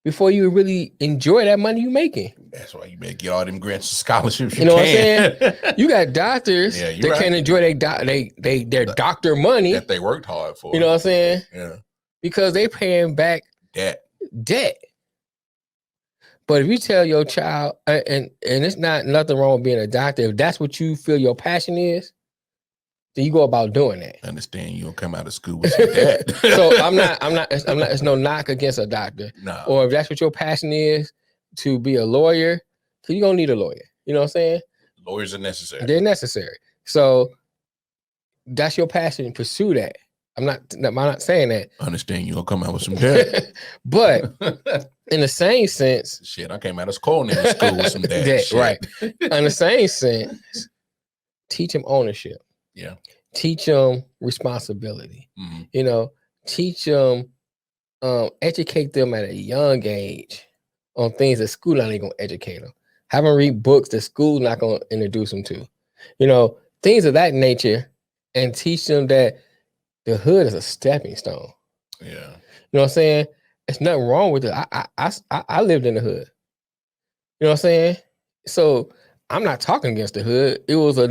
before you really enjoy that money you're making. That's why you better get all them grants and scholarships. You know what I'm saying? You got doctors that can't enjoy their doctor money that they worked hard for. You know what I'm saying? Yeah. Because they paying back debt. But if you tell your child, and it's not nothing wrong with being a doctor, if that's what you feel your passion is, then you go about doing that. I understand you don't come out of school with some debt. So I'm not. It's no knock against a doctor. No. Or if that's what your passion is, to be a lawyer, so you're gonna need a lawyer. You know what I'm saying? Lawyers are necessary. They're necessary. So that's your passion. Pursue that. I'm not saying that. I understand you gonna come out with some debt. But in the same sense, shit, I came out of school with some debt. Right. In the same sense, teach them ownership. Yeah. Teach them responsibility. Mm-hmm. Teach them, educate them at a young age on things that school not even gonna educate them. Have them read books that school not gonna introduce them to. Things of that nature, and teach them that the hood is a stepping stone. Yeah. You know what I'm saying? There's nothing wrong with it. I lived in the hood. You know what I'm saying? So I'm not talking against the hood. It was a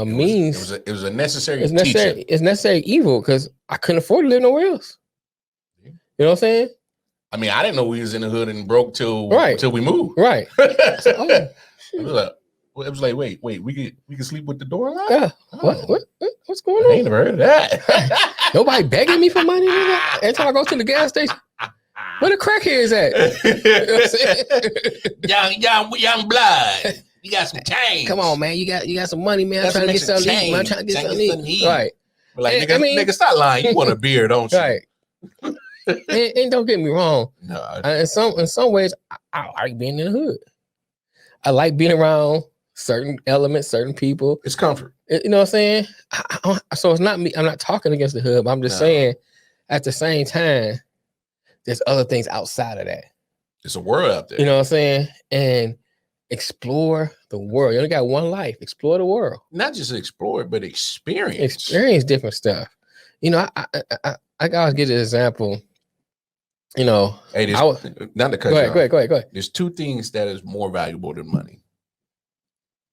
means. It was a necessary. It's necessary evil because I couldn't afford to live nowhere else. You know what I'm saying? I mean, I didn't know we was in the hood and broke till we moved. Right. So, it was like, wait, we can sleep with the door locked? Yeah. Oh. What's going on? I ain't never heard of that. Nobody begging me for money. Every time I go to the gas station, where the crackheads at? young blood. You got some change. Come on, man. You got some money, man. I'm trying to get something to eat. I'm trying to get something to eat. Right. Like, nigga, stop lying. You want a beer, don't you? Right. And don't get me wrong. No, In some ways, I like being in the hood. I like being around certain elements, certain people. it's comfort. You know what I'm saying? So it's not me. I'm not talking against the hood, but I'm just saying at the same time, there's other things outside of that. It's a world out there. You know what I'm saying? And explore the world. You only got one life. Explore the world. Not just explore it, but experience. Experience different stuff. You know, I always give an example. You know, hey, not to cut go ahead. There's two things that is more valuable than money.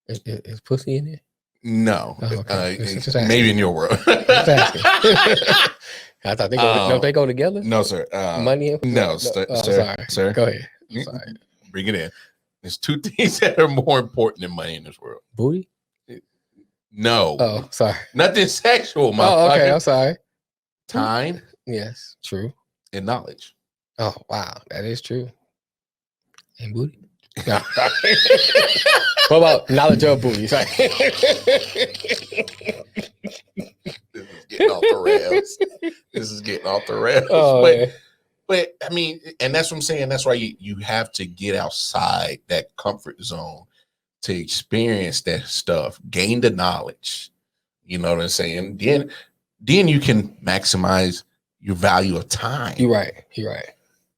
Is pussy in there? No, oh, okay. Maybe in your world. I thought they go. Don't they go together? No, sir. Money. And no, sir. Go ahead. Sorry. Bring it in. There's two things that are more important than money in this world. Booty. No. Oh, sorry. Nothing sexual, Oh, okay. I'm sorry. Time. Yes, true. And knowledge. Oh, wow. That is true. And booty? No. What about knowledge of booty? Sorry. This is getting off the rails. Oh, but I mean, and that's what I'm saying. That's why you have to get outside that comfort zone to experience that stuff, gain the knowledge. You know what I'm saying? Then you can maximize your value of time. You're right.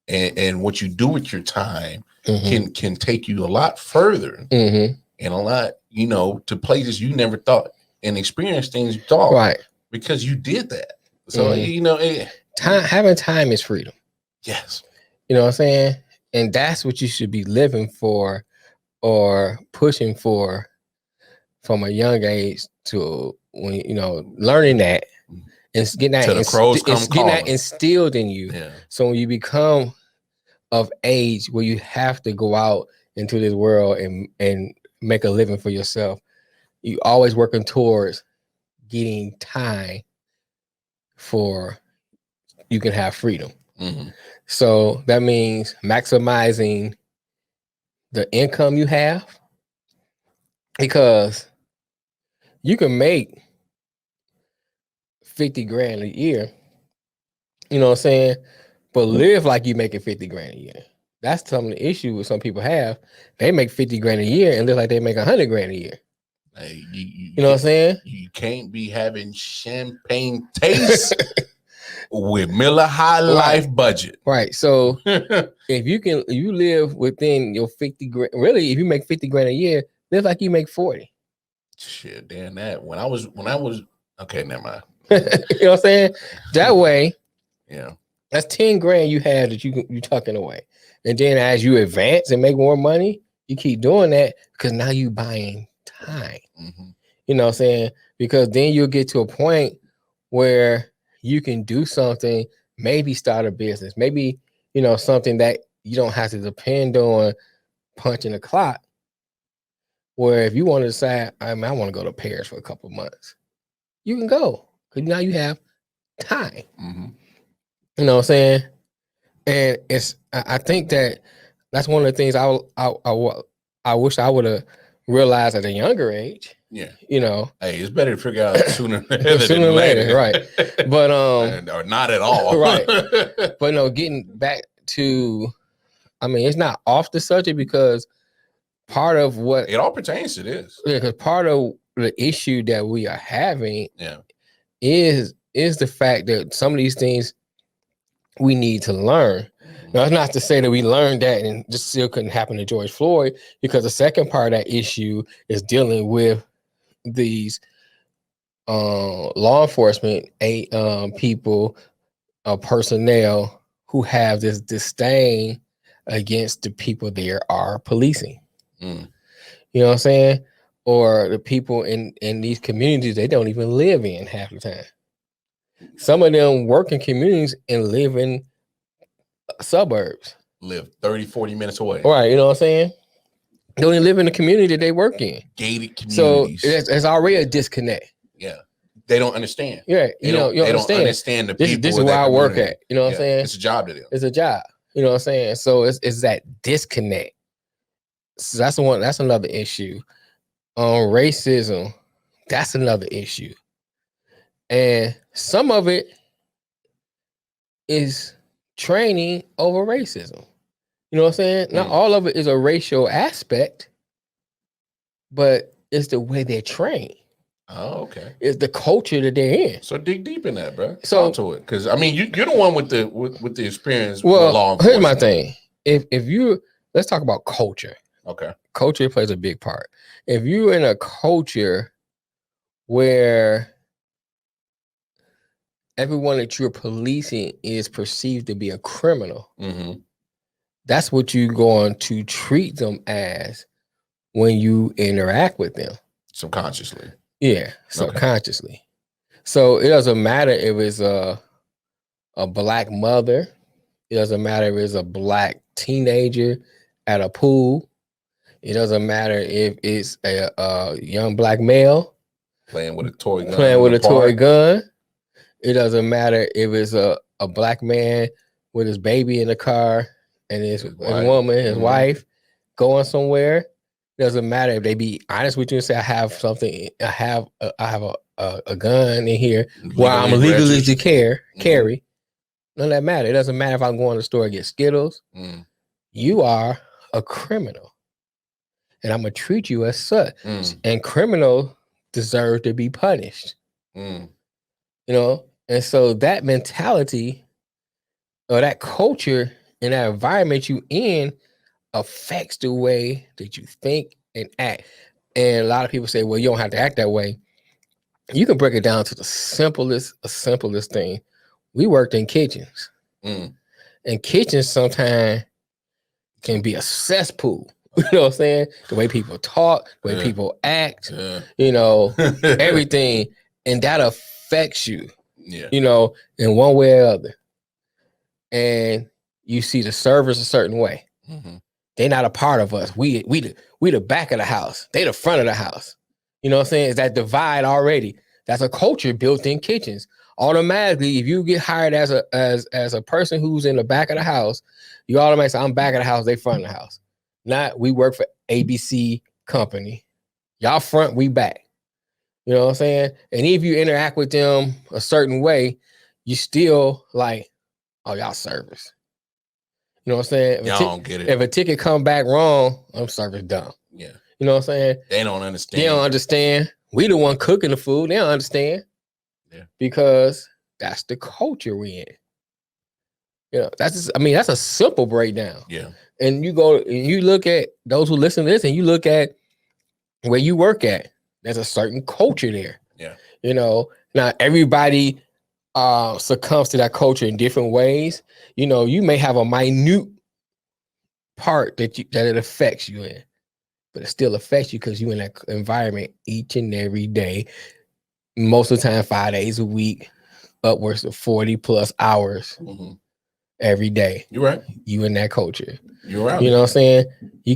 And what you do with your time can take you a lot further and a lot, to places you never thought and experience things you thought. Right. Because you did that. So, having time is freedom. Yes. You know what I'm saying? And that's what you should be living for or pushing for from a young age to when, learning that and getting that instilled in you. Yeah. So when you become of age where you have to go out into this world and make a living for yourself, you always working towards getting time for you can have freedom. So that means maximizing the income you have, because you can make 50 grand a year, you know what I'm saying? But live like you making 50 grand a year. That's some of the issue with some people have. They make 50 grand a year and live like they make 100 grand a year. Hey, you know what I'm saying? You can't be having champagne taste with Miller High Life budget. Right. So if you live within your 50 grand, really, if you make 50 grand a year, live like you make 40. Shit, damn that. When I was okay, never mind. You know what I'm saying? That way, yeah. That's 10 grand you have that you tucking away. And then as you advance and make more money, you keep doing that because now you buying time. You know what I'm saying? Because then you'll get to a point where you can do something, maybe start a business, maybe, something that you don't have to depend on punching the clock. Where if you want to decide, I want to go to Paris for a couple of months, you can go because now you have time. You know what I'm saying? And I think that's one of the things I wish I would have realized at a younger age. Yeah. Hey, it's better to figure out sooner than later, right? But or not at all. Right. But getting back to, it's not off the subject because part of what it all pertains to this. Yeah, because part of the issue that we are having is the fact that some of these things we need to learn. Now, it's not to say that we learned that and just still couldn't happen to George Floyd, because the second part of that issue is dealing with these law enforcement people, personnel who have this disdain against the people they are policing. You know what I'm saying? Or the people in these communities they don't even live in half the time. Some of them work in communities and live in suburbs. Live 30, 40 minutes away. Right, you know what I'm saying? They only live in the community that they work in. Gated communities. So it's already a disconnect. Yeah. They don't understand. Yeah, you don't understand the people. This is where I work at. You know what I'm saying? It's a job to them. It's a job. You know what I'm saying? So it's that disconnect. So that's another issue. Racism, that's another issue. And some of it is training over racism. You know what I'm saying? Not all of it is a racial aspect, but it's the way they're trained. Oh, okay. It's the culture that they're in. So dig deep in that, bro. So talk to it, because I mean, you're the one with the experience. Well, with law here's enforcement. my thing. If you let's talk about culture. Okay. Culture plays a big part. If you're in a culture where everyone that you're policing is perceived to be a criminal, that's what you're going to treat them as when you interact with them. Subconsciously. Yeah, subconsciously. Okay. So it doesn't matter if it's a black mother. It doesn't matter if it's a black teenager at a pool. It doesn't matter if it's a young black male playing with a toy gun. It doesn't matter if it's a black man with his baby in the car and his woman, his wife, going somewhere. It doesn't matter if they be honest with you and say, I have a gun in here where I'm legally to carry. None of that matter. It doesn't matter if I'm going to the store and get Skittles. You are a criminal. And I'm going to treat you as such. And criminals deserve to be punished. You know? And so that mentality or that culture and that environment you in affects the way that you think and act. And a lot of people say, well, you don't have to act that way. You can break it down to the simplest thing. We worked in kitchens. And kitchens sometimes can be a cesspool. You know what I'm saying? The way people talk, the way people act, you know, everything. And that affects you, you know, in one way or other. And you see the servers a certain way. They're not a part of us. We the back of the house. They the front of the house. You know what I'm saying? It's that divide already. That's a culture built in kitchens. Automatically, if you get hired as a person who's in the back of the house, you automatically say, I'm back of the house, they front of the house. Not we work for ABC company. Y'all front, we back. You know what I'm saying? And if you interact with them a certain way, you still like, oh, y'all service. You know what I'm saying? Y'all don't get it. If a ticket come back wrong, I'm service dumb. Yeah. You know what I'm saying? They don't understand. They don't understand. We the one cooking the food. They don't understand. Yeah. Because that's the culture we in. You know, that's a simple breakdown. Yeah. And you go and you look at those who listen to this and you look at where you work at. There's a certain culture there. Yeah. You know, now everybody succumbs to that culture in different ways. You know, you may have a minute part that it affects you in, but it still affects you because you're in that environment each and every day. Most of the time, 5 days a week, upwards of 40 plus hours every day. You're right. You in that culture. You're right. You know what I'm saying? You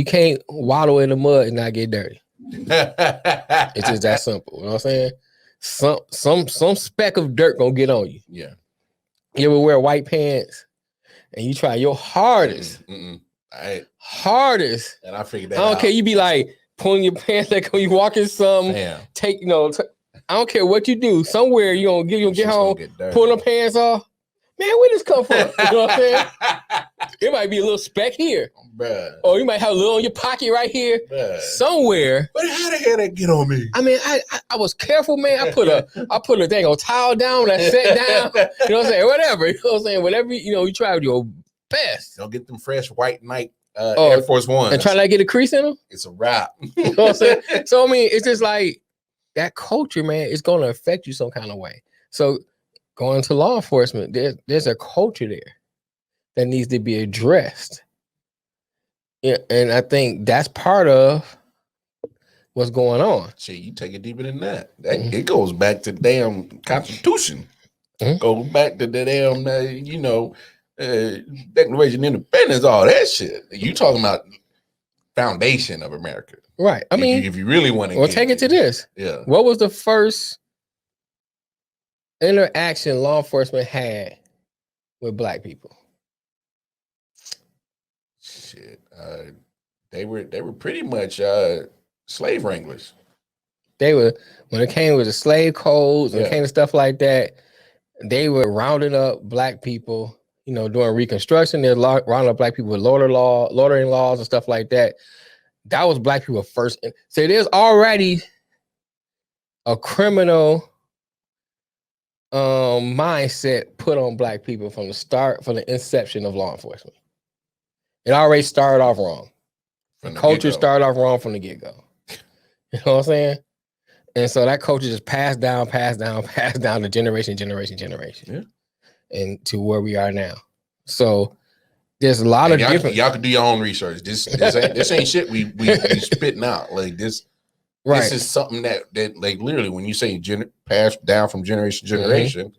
can't waddle in the mud and not get dirty. It's just that simple. You know what I'm saying? Some speck of dirt gonna get on you. Yeah. You ever wear white pants and you try your hardest, hardest, and I figured that I don't care. You be like pulling your pants like when you walking some. Take I don't care what you do. Somewhere you gonna get home, pull them pants off. Man, where this come from? You know what I'm saying? It might be a little speck here. Bruh. Or you might have a little in your pocket right here. Bruh. Somewhere. But how the hell that get on me? I mean, I was careful, man. I put a dang old towel down when I sat down. You know what I'm saying? Whatever. You know what I'm saying? Whatever, you try your best. Don't get them fresh white Nike Air Force Ones. And try not to get a crease in them? It's a wrap. You know what I'm saying? So, I mean, it's just like that culture, man, is going to affect you some kind of way. So, going to law enforcement, there's a culture there that needs to be addressed. Yeah, and I think that's part of what's going on. Shit, you take it deeper than that. It goes back to damn Constitution. Goes back to the damn, Declaration of Independence, all that shit. You talking about foundation of America. Right. I mean, if you really want to take it to this. Yeah. What was the first interaction law enforcement had with black people? Shit, they were pretty much slave wranglers. They were, when it came with the slave codes and it came to stuff like that. they were rounding up black people, during Reconstruction. They're rounding up black people with loitering laws and stuff like that. That was black people first. So there's already a criminal mindset put on black people from the inception of law enforcement. It already started off wrong. The culture started off wrong from the get-go. You know what I'm saying? And so that culture just passed down to generation. Yeah. And to where we are now. So there's a lot of different. Y'all can do your own research. This ain't shit we spitting out. Like this. Right. This is something that like literally when you say passed down from generation to generation,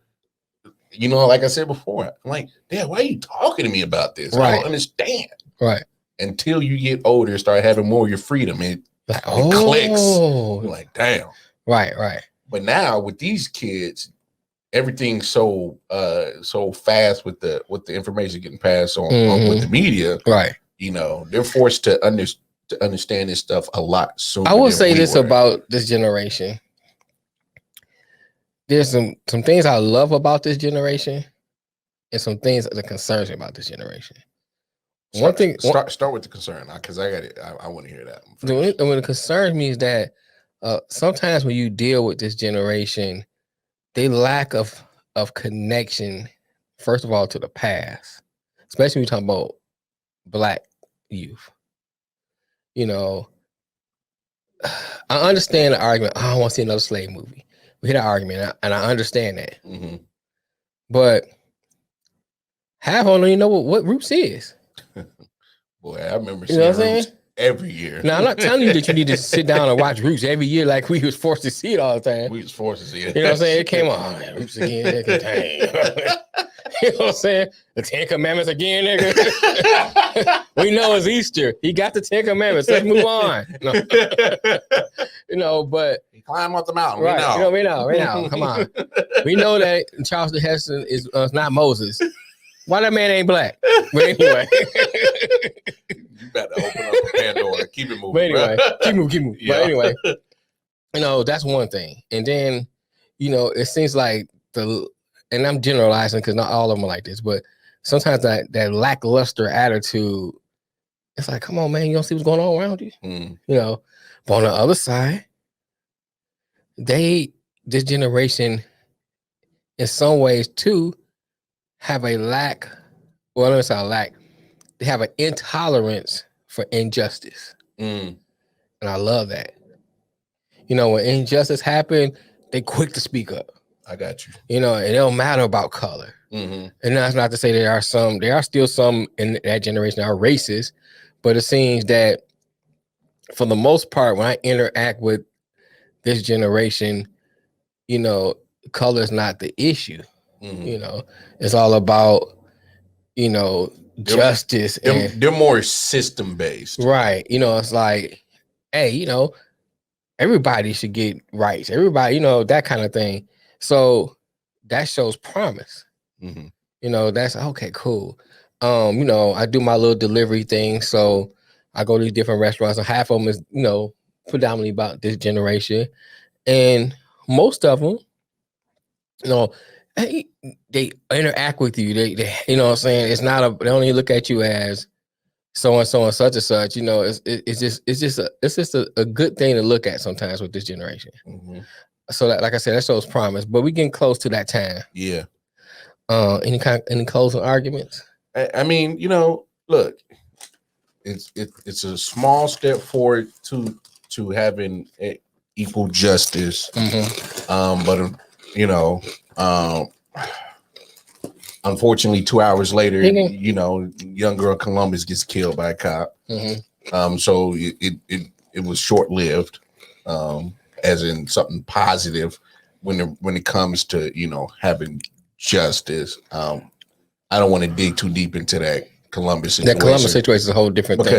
like I said before, I'm like, damn, why are you talking to me about this? Right. I don't understand. Right. Until you get older and start having more of your freedom, it clicks. You're like, damn. Right. But now with these kids, everything's so fast with the information getting passed on with the media. Right. They're forced to understand this stuff a lot sooner. I will say this about this generation. There's some things I love about this generation and some things that concerns me about this generation. Start with the concern, because I got it. I want to hear that. When it concerns me is that sometimes when you deal with this generation, they lack of connection, first of all, to the past, especially when you're talking about black youth. I understand the argument. I don't want to see another slave movie. We hear that argument, and I understand that. Mm-hmm. But half of them don't even know what Roots is. Boy, I remember seeing Roots every year. Now, I'm not telling you that you need to sit down and watch Roots every year like we was forced to see it all the time. We was forced to see it. You know what I'm saying? It came on. Roots again. You know what I'm saying? The 10 Commandments again, nigga. We know it's Easter. He got the 10 Commandments. Let's move on. But he climbed up the mountain. Right. We know. Come on. We know that Charleston Heston is not Moses. Why that man ain't black? But anyway. You better open up a Pandora. Keep it moving. But anyway, keep moving. Yeah. But anyway, that's one thing. And then, it seems like and I'm generalizing because not all of them are like this, but sometimes that lackluster attitude, it's like, come on, man, you don't see what's going on around you? But on the other side, this generation, in some ways too, have a lack, well, let me say lack, they have an intolerance for injustice. And I love that. When injustice happens, they quick to speak up. I got you. And it don't matter about color. Mm-hmm. And that's not to say there are still some in that generation that are racist, but it seems that for the most part, when I interact with this generation, color is not the issue. Mm-hmm. It's all about, justice. They're more system based. Right. It's like, hey, everybody should get rights. Everybody, that kind of thing. So that shows promise. Mm-hmm. That's okay, cool. I do my little delivery thing. So I go to these different restaurants, and half of them is, predominantly about this generation. And most of them, they interact with you. They you know what I'm saying? It's not they don't even look at you as so and so and such and such. It's just a good thing to look at sometimes with this generation. Mm-hmm. So that, like I said, that shows promise. But we getting close to that time. Yeah. Any closing arguments? I mean, look, it's a small step forward to having equal justice. Mm-hmm. But unfortunately, 2 hours later, young girl Columbus gets killed by a cop. Mm-hmm. So it was short lived. As in something positive when it comes to having justice. I don't want to dig too deep into that Columbus situation. That Columbus situation is a whole different thing.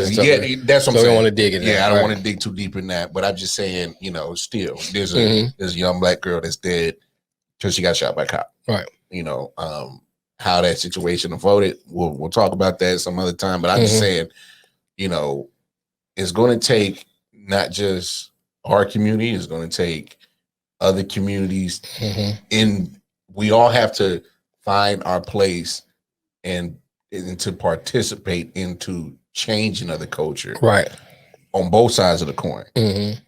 That's what I'm saying. I don't want to dig in that. Yeah, I don't want to dig too deep in that. But I'm just saying, still there's a young black girl that's dead because she got shot by a cop. Right. How that situation unfolded, we'll talk about that some other time. But I'm just saying, it's going to take not just our community, is going to take other communities in we all have to find our place and to participate into changing of the culture, right, on both sides of the coin, mm-hmm.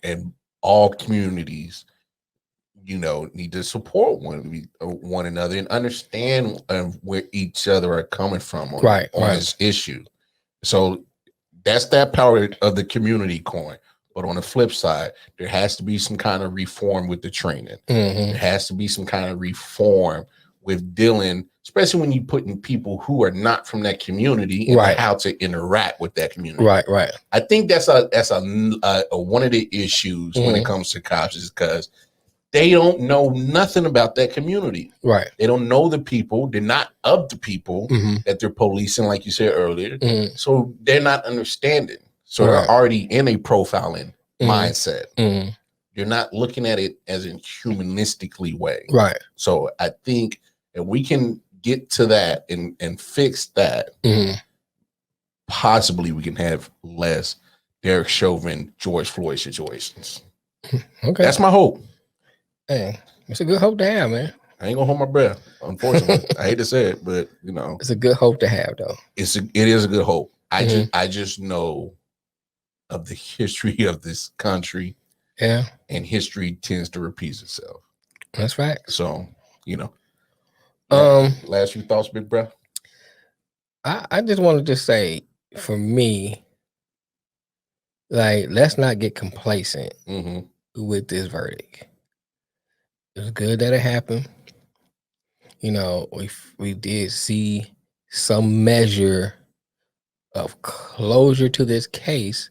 and all communities, need to support one another and understand where each other are coming from on this issue. So that's that power of the community coin. But on the flip side, there has to be some kind of reform with the training. Mm-hmm. There has to be some kind of reform with dealing, especially when you put in people who are not from that community and how to interact with that community. Right. I think that's a one of the issues when it comes to cops, is because they don't know nothing about that community. Right. They don't know the people. They're not of the people that they're policing, like you said earlier. So they're not understanding. So they're already in a profiling mindset. You're not looking at it as a humanistically way. Right. So I think if we can get to that and fix that, possibly we can have less Derek Chauvin, George Floyd situations. Okay. That's my hope. Hey, it's a good hope to have, man. I ain't gonna hold my breath, unfortunately. I hate to say it, but it's a good hope to have, though. It is a good hope. I just know of the history of this country. Yeah. And history tends to repeat itself. That's right. So, last few thoughts, big bro. I just wanted to say, for me, like, let's not get complacent with this verdict. It's good that it happened. We did see some measure of closure to this case,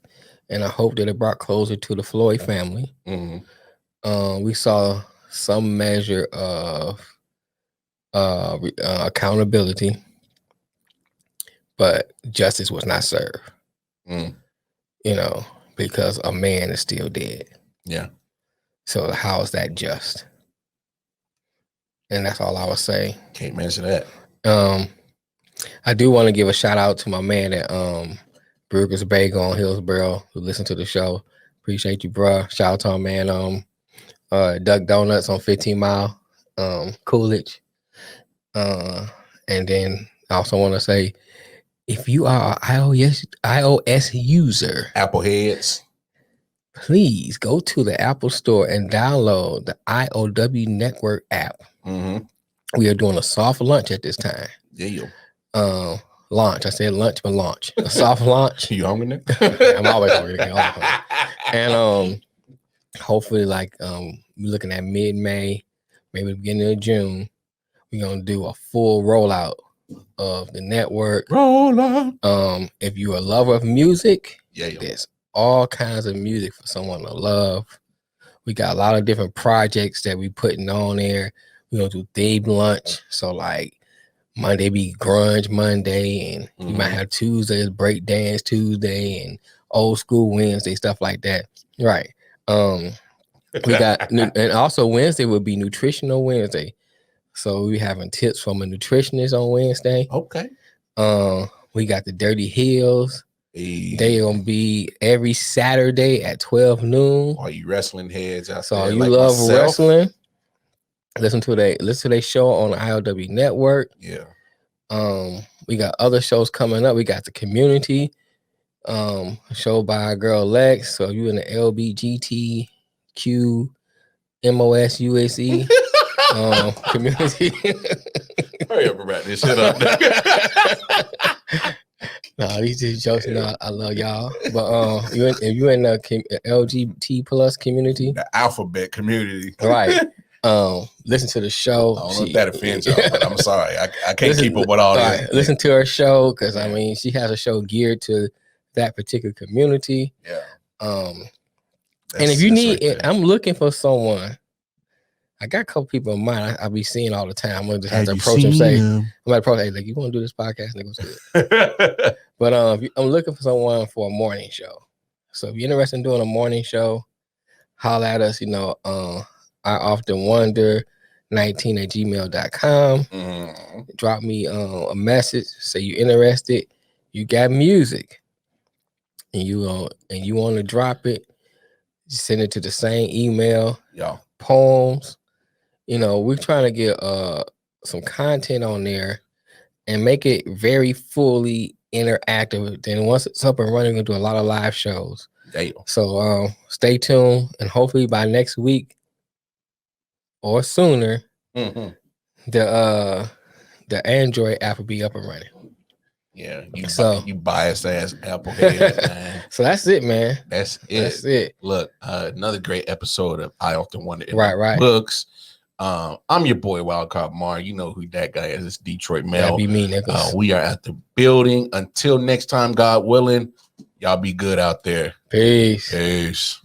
and I hope that it brought closure to the Floyd family. We saw some measure of accountability, but justice was not served. Because a man is still dead. Yeah. So how is that just? And that's all I would say. Can't mention that. I do want to give a shout out to my man at Brugger's Bagel on Hillsboro who listened to the show. Appreciate you, bro. Shout out to our man Duck Donuts on 15 Mile, Coolidge. And then I also want to say, if you are an iOS user, Apple heads, please go to the Apple Store and download the IOW Network app. We are doing a soft launch at this time. Yeah. Launch. I said lunch, but launch. A soft launch. You hungry now? I'm always hungry. And hopefully, we're looking at mid-May, maybe the beginning of June. We're gonna do a full rollout of the network. If you're a lover of music, there's all kinds of music for someone to love. We got a lot of different projects that we putting on there. We're gonna do theme lunch. So Monday be grunge Monday, and you might have Tuesdays break dance Tuesday and old school Wednesday, stuff like that. Right. We got, and also Wednesday will be nutritional Wednesday. So we having tips from a nutritionist on Wednesday. Okay. We got the Dirty Hills. Hey. They gonna be every Saturday at 12 noon. All you wrestling heads out so there, you love wrestling, listen to their show on the IOW Network. Yeah. We got other shows coming up. We got the Community show by our girl Lex. So you in the LBGTQ MOS USE community. Hurry up about this shit up. No, these just jokes. No, I love y'all. But if you in the LGBT plus community, the alphabet community, right? Listen to the show. I don't know if that offends y'all, but I'm sorry. I can't keep up with all this. Right, listen to her show because I mean she has a show geared to that particular community. Yeah. And if you need it, I'm looking for someone. I got a couple people in mind I be seeing all the time. I'm gonna just have to approach them. I'm gonna approach, hey, like, you want to do this podcast? And they go, but I'm looking for someone for a morning show. So if you're interested in doing a morning show, holler at us. I often wonder 19@gmail.com. Drop me a message. Say you're interested. You got music, and you want to drop it. Just send it to the same email. Yeah. Poems. we're trying to get some content on there and make it very fully interactive. Then once it's up and running, we're gonna do a lot of live shows. Damn. So stay tuned, and hopefully by next week or sooner, the Android app will be up and running. Yeah, you biased ass Apple head, man. So that's it, man. That's it. Look, another great episode of I Often Wonder in the Books. I'm your boy Wildcard Mar. You know who that guy is. It's Detroit Mel. That'd be me, niggas. We are at the building. Until next time, God willing, y'all be good out there. Peace. Peace.